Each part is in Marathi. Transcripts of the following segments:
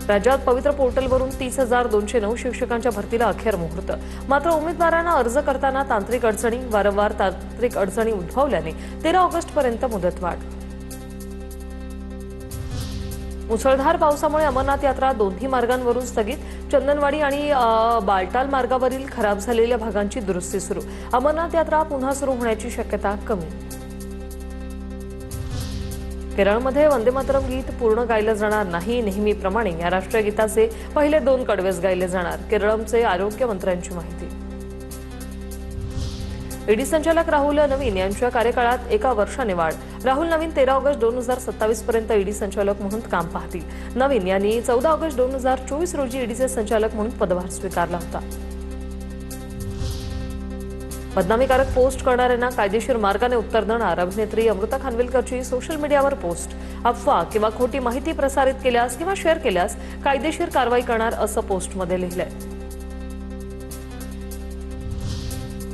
राज्यात पवित्र पोर्टलवरून 30,209 शिक्षकांच्या भरतीला अखेर मुहूर्त। मात्र उमेदवारांना अर्ज करताना तांत्रिक अडचणी उद्भवल्याने 13 ऑगस्टपर्यंत मुदतवाढ। मुसळधार पावसामुळे अमरनाथ यात्रा दोन्ही मार्गांवरून स्थगित। चंदनवाडी आणि बालटाल मार्गावरील खराब झालेल्या भागांची दुरुस्ती सुरू। अमरनाथ यात्रा पुन्हा सुरू होण्याची शक्यता कमी। केरळमध्ये वंदे मातरम गीत पूर्ण गायलं जाणार नाही। नेहमीप्रमाणे या राष्ट्रीय गीताचे पहिले 2 कडवेच गायले जाणार। केरळचे आरोग्य मंत्र्यांची माहिती। ईडी संचालक राहुल नवीन यांच्या कार्यकाळात 1 वर्षाने वाढ। राहुल नवीन 13 ऑगस्ट 2027 पर्यंत ईडी संचालक म्हणून काम पाहतील। नवीन यांनी 14 ऑगस्ट 2024 रोजी ईडीचे संचालक म्हणून पदभार स्वीकारला होता। बदनामीकारक पोस्ट करणाऱ्यांना कायदेशीर मार्गाने उत्तर देणार। अभिनेत्री अमृता खानविलकरची सोशल मीडियावर पोस्ट। अफवा किंवा खोटी माहिती प्रसारित केल्यास किंवा शेअर केल्यास कायदेशीर कारवाई करणार असं पोस्टमध्ये लिहिलंय।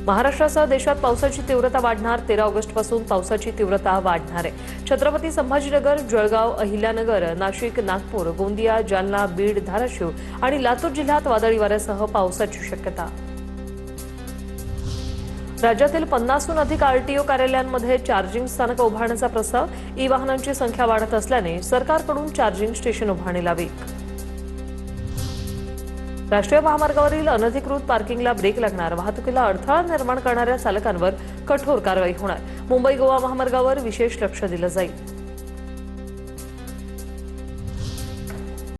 महाराष्ट्रासह देशात पावसाची तीव्रता वाढणार। 13 ऑगस्टपासून पावसाची तीव्रता वाढणार आहे। छत्रपती संभाजीनगर, जळगाव, अहिल्यानगर, नाशिक, नागपूर, गोंदिया, जालना, बीड, धाराशिव आणि लातूर जिल्ह्यात वादळी वाऱ्यासह पावसाची शक्यता। राज्यातील 50हून अधिक आरटीओ कार्यालयांमध्ये चार्जिंग स्थानकं उभारण्याचा प्रस्ताव। ई वाहनांची संख्या वाढत असल्याने सरकारकडून चार्जिंग स्टेशन उभारणी लावी। राष्ट्रीय महामार्गावरील अनधिकृत पार्किंगला ब्रेक लागणार। वाहतुकीला अडथळा निर्माण करणाऱ्या चालकांवर कठोर कारवाई होणार। मुंबई गोवा महामार्गावर विशेष लक्ष दिलं जाईल।